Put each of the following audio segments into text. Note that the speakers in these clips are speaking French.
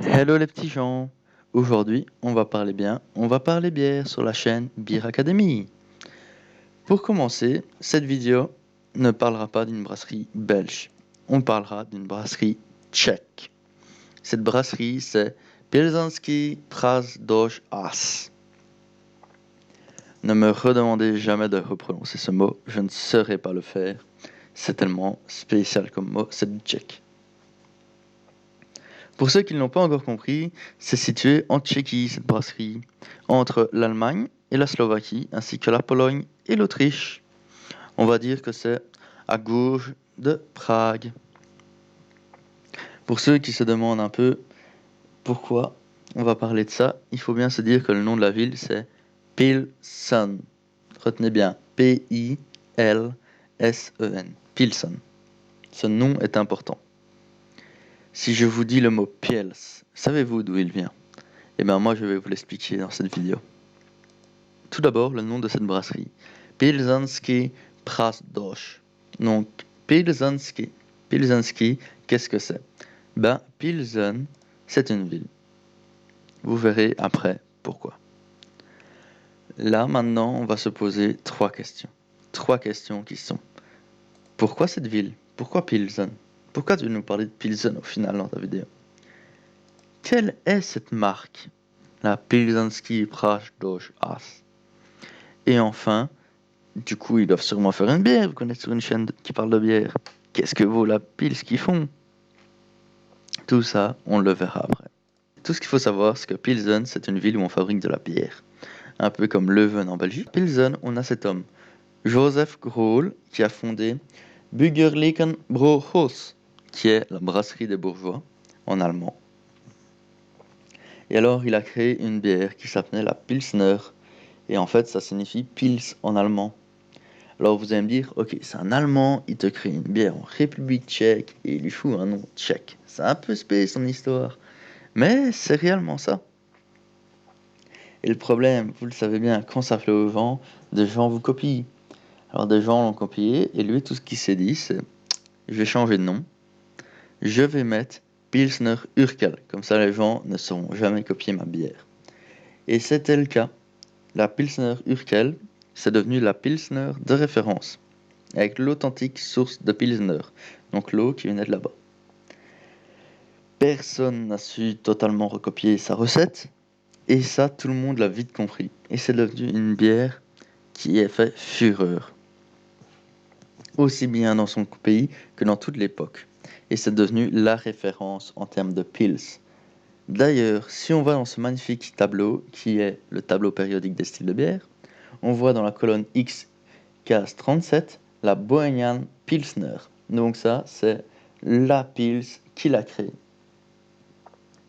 Hello les petits gens. Aujourd'hui, on va parler bière sur la chaîne Beer Academy. Pour commencer, cette vidéo ne parlera pas d'une brasserie belge. On parlera d'une brasserie tchèque. Cette brasserie, c'est Pilsenski Prasdoš As. Ne me redemandez jamais de reprononcer ce mot, je ne saurais pas le faire. C'est tellement spécial comme mot, c'est du tchèque. Pour ceux qui ne l'ont pas encore compris, c'est situé en Tchéquie, cette brasserie, entre l'Allemagne et la Slovaquie, ainsi que la Pologne et l'Autriche. On va dire que c'est à gauche de Prague. Pour ceux qui se demandent un peu pourquoi on va parler de ça, il faut bien se dire que le nom de la ville, c'est Pilsen. Retenez bien, Pilsen. Pilsen. Ce nom est important. Si je vous dis le mot Piels, savez-vous d'où il vient? Eh bien moi je vais vous l'expliquer dans cette vidéo. Tout d'abord le nom de cette brasserie. Pilsenski Prasdoš. Donc Pilsenski. Pilsenski, qu'est-ce que c'est? Ben Pilsen, c'est une ville. Vous verrez après pourquoi. Là maintenant on va se poser trois questions. Trois questions qui sont: pourquoi cette ville? Pourquoi Pilsen? Pourquoi tu veux nous parler de Pilsen au final dans ta vidéo? Quelle est cette marque? La Pilsenski Prasdoš As. Et enfin, du coup, ils doivent sûrement faire une bière, vous connaissez sur une chaîne qui parle de bière. Qu'est-ce que vaut la pils qu'ils font? Tout ça, on le verra après. Tout ce qu'il faut savoir, c'est que Pilsen, c'est une ville où on fabrique de la bière. Un peu comme Leuven en Belgique. Pilsen, on a cet homme, Joseph Grohl, qui a fondé Bürgerlichen Brauhaus, qui est la brasserie des bourgeois, en allemand. Et alors, il a créé une bière qui s'appelait la Pilsner. Et en fait, ça signifie Pils en allemand. Alors vous allez me dire, ok, c'est un Allemand, il te crée une bière en République tchèque et il lui fout un nom tchèque. C'est un peu spé son histoire, mais c'est réellement ça. Et le problème, vous le savez bien, quand ça fait au vent, des gens vous copient. Alors des gens l'ont copié et lui, tout ce qu'il s'est dit, c'est, je vais changer de nom, je vais mettre Pilsner Urquell, comme ça les gens ne sauront jamais copier ma bière. Et c'était le cas. La Pilsner Urquell, c'est devenu la Pilsner de référence, avec l'authentique source de Pilsner, donc l'eau qui venait de là-bas. Personne n'a su totalement recopier sa recette, et ça, tout le monde l'a vite compris. Et c'est devenu une bière qui a fait fureur, aussi bien dans son pays que dans toute l'époque. Et c'est devenu la référence en termes de pils. D'ailleurs, si on va dans ce magnifique tableau, qui est le tableau périodique des styles de bière, on voit dans la colonne X, case 37, la Bohemian Pilsner. Donc ça, c'est la pils qu'il a créée.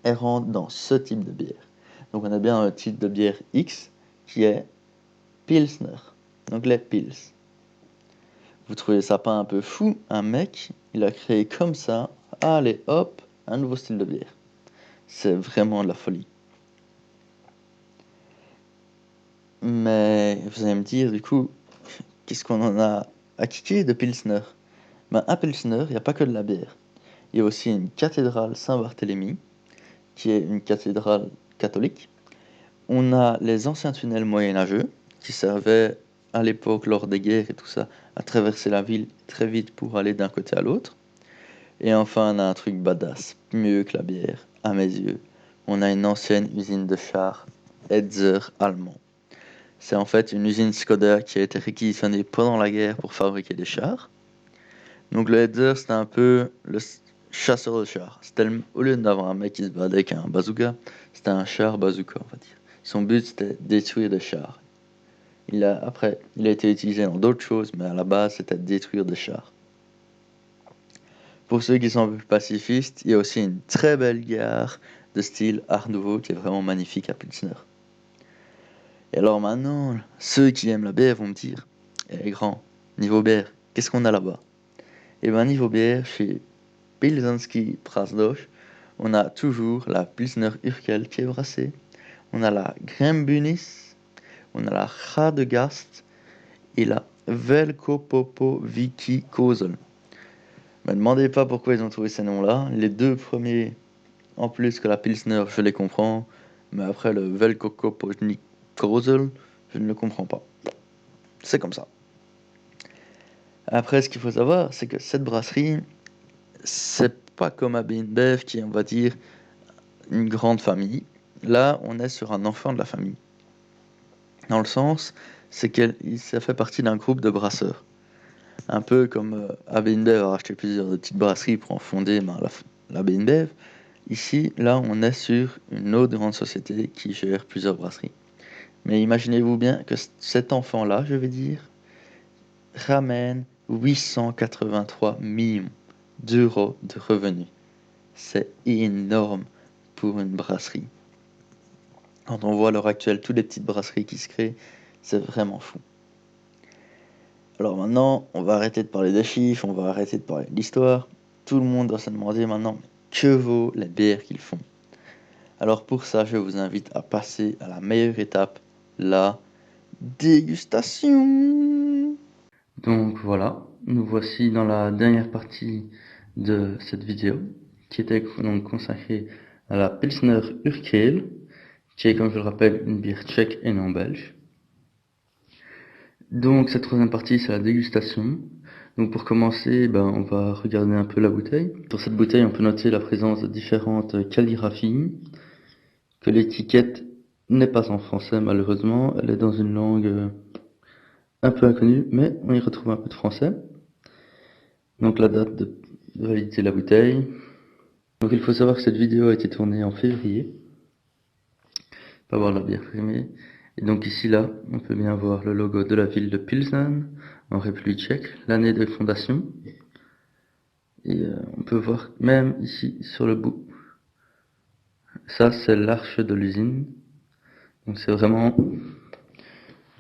Elle rentre dans ce type de bière. Donc on a bien un type de bière X qui est Pilsner. Donc les pils. Vous trouvez ça pas un peu fou? Un mec, il a créé comme ça, allez hop, un nouveau style de bière. C'est vraiment de la folie. Mais vous allez me dire, du coup, qu'est-ce qu'on en a à kicker de Pilsner? Ben, à Pilsner, il n'y a pas que de la bière. Il y a aussi une cathédrale Saint-Barthélemy, qui est une cathédrale catholique. On a les anciens tunnels moyenâgeux, qui servaient à l'époque, lors des guerres et tout ça, à traverser la ville très vite pour aller d'un côté à l'autre. Et enfin, on a un truc badass, mieux que la bière, à mes yeux. On a une ancienne usine de chars Hetzer allemand. C'est en fait une usine Skoda qui a été réquisitionnée pendant la guerre pour fabriquer des chars. Donc le Hetzer, c'était un peu le chasseur de chars. Au lieu d'avoir un mec qui se baladait avec un bazooka, c'était un char bazooka, on va dire. Son but, c'était détruire des chars. Après, il a été utilisé dans d'autres choses, mais à la base, c'était détruire des chars. Pour ceux qui sont un peu plus pacifistes, il y a aussi une très belle gare de style Art Nouveau qui est vraiment magnifique à Pilsner. Et alors maintenant, ceux qui aiment la bière vont me dire, eh grand, niveau bière, qu'est-ce qu'on a là-bas? Et bien niveau bière, chez Pilsenski Prasdoš, on a toujours la Pilsner Urquell qui est brassée, on a la Grimbunis, on a la Radegast et la Velkopopoviki Kozel. Me demandez pas pourquoi ils ont trouvé ces noms-là. Les deux premiers en plus que la Pilsner, je les comprends, mais après le Velkokopojnik Kozel, je ne le comprends pas. C'est comme ça. Après, ce qu'il faut savoir, c'est que cette brasserie, c'est pas comme AB InBev qui est, on va dire, une grande famille. Là, on est sur un enfant de la famille. Dans le sens, c'est ça fait partie d'un groupe de brasseurs. Un peu comme AB InBev a racheté plusieurs petites brasseries pour en fonder l'AB InBev. Ici, là, on est sur une autre grande société qui gère plusieurs brasseries. Mais imaginez-vous bien que cet enfant-là, je vais dire, ramène 883 millions d'euros de revenus. C'est énorme pour une brasserie. Quand on voit à l'heure actuelle toutes les petites brasseries qui se créent, c'est vraiment fou. Alors maintenant, on va arrêter de parler des chiffres, on va arrêter de parler de l'histoire. Tout le monde doit se demander maintenant que vaut la bière qu'ils font. Alors pour ça, je vous invite à passer à la meilleure étape, la dégustation. Donc voilà, nous voici dans la dernière partie de cette vidéo, qui était donc consacrée à la Pilsner Urquell, qui est, comme je le rappelle, une bière tchèque et non belge. Donc cette troisième partie, c'est la dégustation. Donc pour commencer, on va regarder un peu la bouteille. Sur cette bouteille, on peut noter la présence de différentes calligraphies, que l'étiquette n'est pas en français malheureusement, elle est dans une langue un peu inconnue, mais on y retrouve un peu de français. Donc la date de validité de la bouteille. Donc il faut savoir que cette vidéo a été tournée en février. Pas voir la bière primée. Et donc ici là, on peut bien voir le logo de la ville de Pilsen, en République tchèque, l'année de fondation. Et on peut voir même ici sur le bout. Ça c'est l'arche de l'usine. Donc c'est vraiment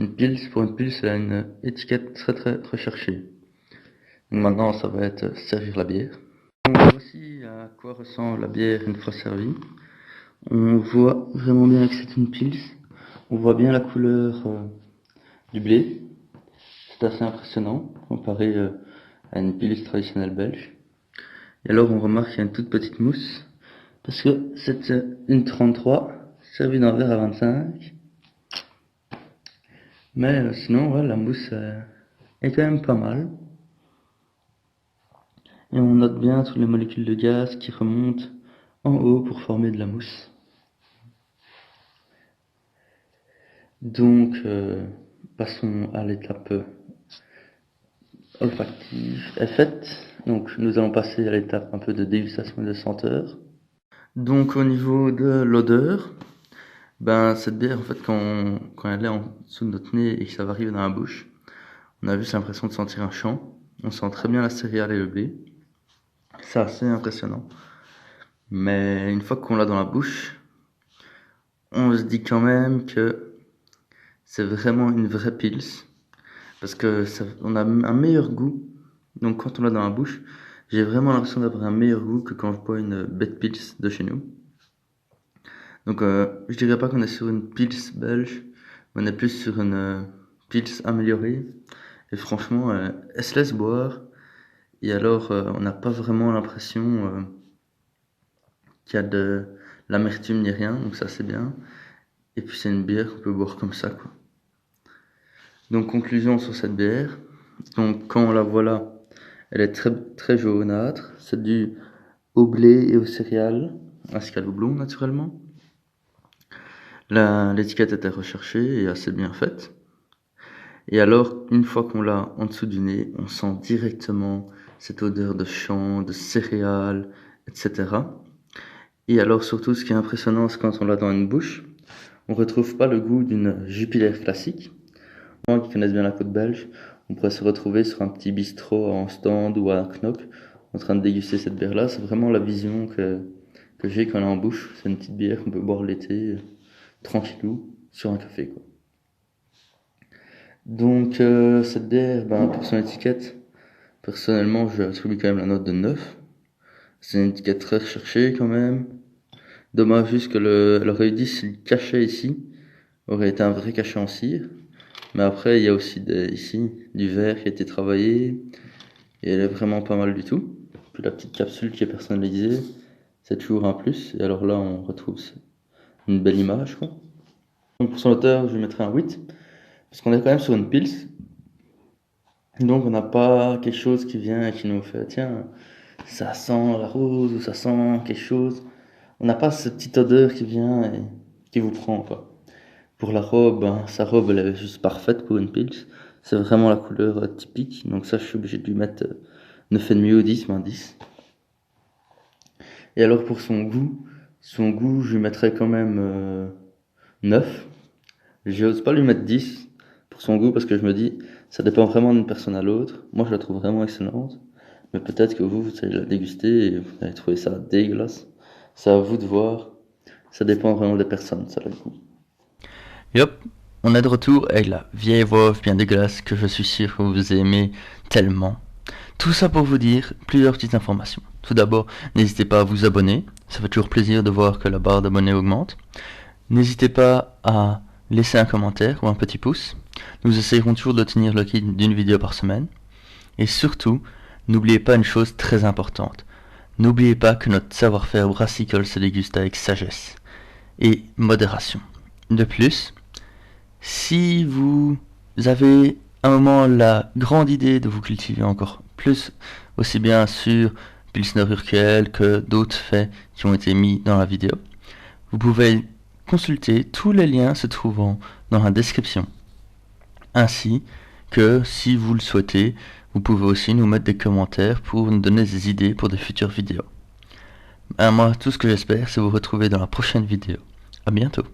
une pils. Pour une pils, elle a une étiquette très très recherchée. Donc maintenant ça va être servir la bière. On voit aussi à quoi ressemble la bière une fois servie. On voit vraiment bien que c'est une pils. On voit bien la couleur du blé. C'est assez impressionnant comparé à une pils traditionnelle belge. Et alors on remarque qu'il y a une toute petite mousse. Parce que c'est une 33 servie dans un verre à 25. Mais sinon, ouais, la mousse est quand même pas mal. Et on note bien toutes les molécules de gaz qui remontent en haut pour former de la mousse. Donc, passons à l'étape olfactive est faite. Donc, nous allons passer à l'étape un peu de dégustation de senteur. Donc, au niveau de l'odeur, cette bière, en fait, quand elle est en dessous de notre nez et que ça va arriver dans la bouche, on a juste l'impression de sentir un champ. On sent très bien la céréale et le blé. C'est assez impressionnant. Mais une fois qu'on l'a dans la bouche, on se dit quand même que c'est vraiment une vraie pils. Parce que on a un meilleur goût. Donc quand on l'a dans la bouche, j'ai vraiment l'impression d'avoir un meilleur goût que quand je bois une bête pils de chez nous. Donc je dirais pas qu'on est sur une pils belge, mais on est plus sur une pils améliorée. Et franchement, elle se laisse boire. Et alors, on n'a pas vraiment l'impression qu'il y a de l'amertume ni rien, donc ça c'est bien. Et puis c'est une bière qu'on peut boire comme ça, quoi. Donc conclusion sur cette bière. Donc quand on la voit là, elle est très très jaunâtre. C'est dû au blé et aux céréales, ainsi qu'à l'houblon naturellement. L'étiquette était recherchée et assez bien faite. Et alors, une fois qu'on l'a en dessous du nez, on sent directement cette odeur de champ, de céréales, etc. Et alors surtout, ce qui est impressionnant, c'est quand on l'a dans une bouche, on retrouve pas le goût d'une Jupiler classique. Pour ceux qui connaissent bien la côte belge, on pourrait se retrouver sur un petit bistrot en stand ou à un knock, en train de déguster cette bière-là. C'est vraiment la vision que j'ai quand elle est en bouche. C'est une petite bière qu'on peut boire l'été, tranquillou, sur un café, quoi. Donc cette bière, pour son étiquette, personnellement je attribue quand même la note de 9. C'est une étiquette très recherchée quand même. Dommage juste que elle aurait dit si le cachet ici aurait été un vrai cachet en cire. Mais après il y a aussi ici du verre qui a été travaillé. Et elle est vraiment pas mal du tout. Puis la petite capsule qui est personnalisée. c'est toujours un plus. Et alors là, on retrouve une belle image, quoi. Donc pour son hauteur, je lui mettrai un 8, parce qu'on est quand même sur une Pils. Donc on n'a pas quelque chose qui vient et qui nous fait, tiens, ça sent la rose ou ça sent quelque chose. On n'a pas cette petite odeur qui vient et qui vous prend, quoi. Pour la robe, hein, sa robe elle est juste parfaite pour une Pils. C'est vraiment la couleur typique, donc ça je suis obligé de lui mettre 9,5 ou 10, ben 10. Et alors pour son goût je lui mettrais quand même 9. J'ose pas lui mettre 10 pour son goût parce que je me dis, ça dépend vraiment d'une personne à l'autre. Moi je la trouve vraiment excellente, mais peut-être que vous allez la déguster et vous allez trouver ça dégueulasse. C'est à vous de voir, ça dépend vraiment des personnes, ça le goût. Yop, on est de retour avec la vieille voix off bien dégueulasse que je suis sûr que vous aimez tellement. Tout ça pour vous dire plusieurs petites informations. Tout d'abord, n'hésitez pas à vous abonner, ça fait toujours plaisir de voir que la barre d'abonnés augmente. N'hésitez pas à laisser un commentaire ou un petit pouce. Nous essayerons toujours de tenir le rythme d'une vidéo par semaine. Et surtout, n'oubliez pas une chose très importante. N'oubliez pas que notre savoir-faire brassicole se déguste avec sagesse et modération. De plus, si vous avez un moment la grande idée de vous cultiver encore plus, aussi bien sur Pilsner Urquell que d'autres faits qui ont été mis dans la vidéo, vous pouvez consulter tous les liens se trouvant dans la description. Ainsi que, si vous le souhaitez, vous pouvez aussi nous mettre des commentaires pour nous donner des idées pour de futures vidéos. Moi, tout ce que j'espère, c'est vous retrouver dans la prochaine vidéo. À bientôt.